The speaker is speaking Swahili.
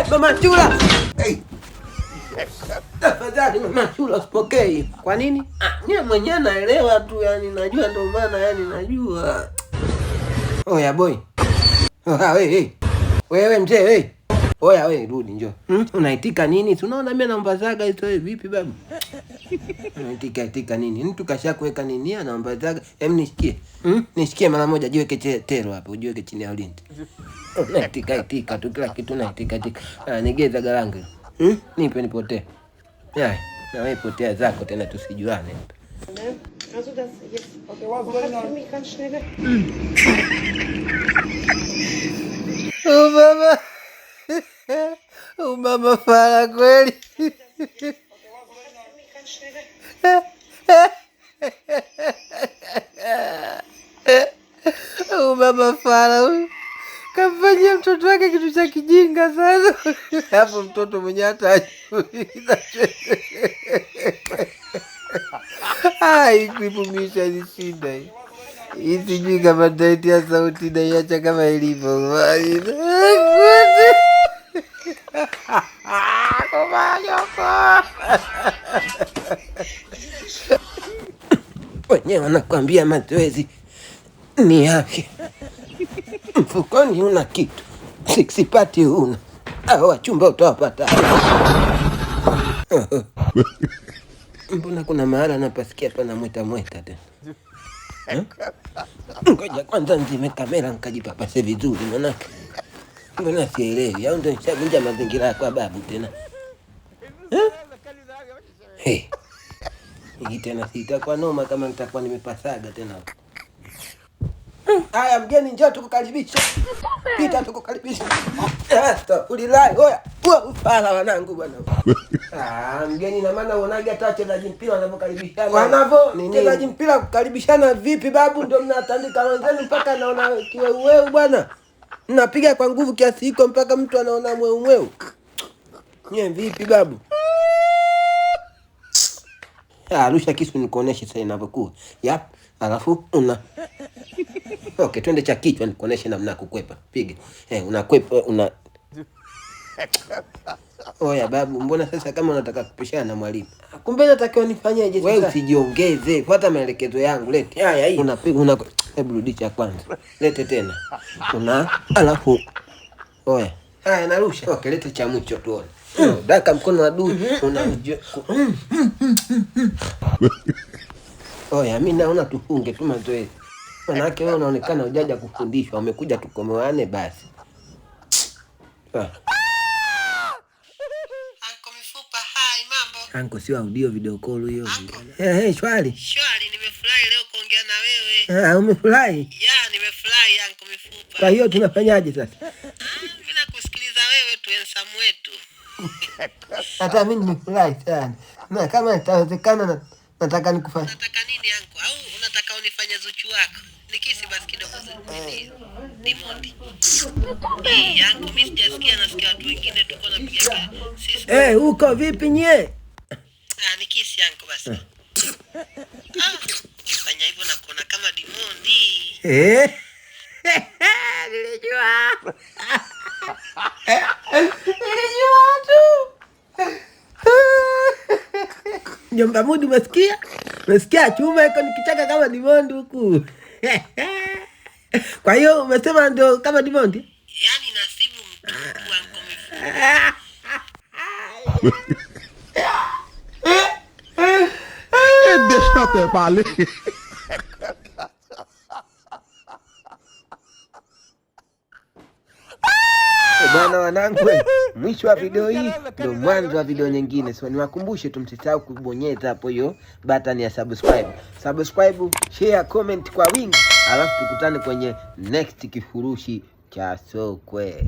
Mama Chula. Tafadhali Mama Chula usipokee. Kwa nini? Mimi mwenyewe naelewa tu, yani najua, ndio maana yani najua. Oya boy. Wewe mzee wewe. Oya wewe rudi njoo. Unaitika nini? Tunaona mimi naombazaga hizo vipi babu? Unaitika nini? Mtu kashakuweka nini anaombazaga? Hem nishikie. Nishikie mara moja, jiweke tero hapo, jiweke chini ya ulinzi. Unaitika tu kila kitu unaitika. Nigeza garange. Nipe nipotee. Yai, na wewe potea zako tena tusijuane. Also das jetzt. Okay, was mich ganz schnell. Oh mama. Oh mama fala kweli. Oh mama fala. Kafanya mtoto wake kitu cha kijinga sana. Hapo mtoto mwenye hata kuipumisha ni shida hii. Hii sijui kama nitaitia sauti na iacha kama ilivyo. Wenyewe wanakuambia mazoezi ni afya. Mfukoni una kitu, sipati una. Wachumba utawapata. Mbona kuna mahala napasikia pana mweta tena? Ngoja kwanza nzime kamera nikajipapase vizuri manake. Mbona sielewi, au ndio nishavunja mazingira yako babu tena? Hii tena sitakuwa noma kama nitakuwa nimepasaga tena. Haya mgeni njoo tukukaribisha. Pita tukukaribisha. Ulilai, oya. Pala wanangu bwana. Mgeni na maana uonaga hata wachezaji mpira wanavyokaribishana. Wachezaji mpira kukaribishana vipi babu, ndio mnatandika wenzenu mpaka naona kiweu bwana. Mnapiga kwa nguvu kiasi hiko mpaka mtu anaona mweu. Nye vipi babu? Rusha kisu nikuoneshe sasa inavyokuwa. Yap, alafu Okay, twende cha kichwa nikuoneshe namna kukwepa. Piga. Unakwepa Oya babu, mbona sasa kama unataka kupishana na mwalimu? Kumbe natakiwa nifanyeje sasa? Wewe usijiongeze, fuata maelekezo yangu. Lete. Haya hii. Unapiga hebu rudisha kwanza. Lete tena. Alafu oya. Haya narusha. Okay, lete cha mwisho tuone. Daka mkono wa dui unajua. Oya, mimi naona tufunge tu mazoezi. Manake wewe unaonekana hujaja kufundishwa, umekuja tukomeane basi. Anko Mifupa, hai mambo. Anko sio audio, video call hiyo. Shwari. Shwari, nimefurahi leo kuongea na wewe. Umefurahi? Ya, nimefurahi Anko Mifupa. Kwa hiyo tunafanyaje sasa? Mimi nakusikiliza wewe tu, ensamu wetu. Hata mimi nimefurahi sana. Na kama itawezekana nataka nikufanye. Unataka nini Anko? Au unataka unifanye Zuchu wako? Nikisi basi kidogo nini? Dimondi. Anko, mimi sijasikia, nasikia watu wengine tuko napiga sisi. Uko vipi nye? Nikisi Anko basi. Fanya hivyo na kuona kama Dimondi. Nilijua. Nilijua tu. Jomba Mudi umesikia? Umesikia chuma iko nikichaka kama Dimondi huku. Kwa hiyo umesema ndio kama Dimondi? Yaani nasibu mtu Anko Deixa eu falar. Bwana wanangu, mwisho wa video hii ndio mwanzo wa video nyingine. So niwakumbushe tu msisahau kubonyeza hapo hiyo button ya subscribe. Subscribe, share, comment kwa wingi. Alafu tukutane kwenye next kifurushi cha Sokwe.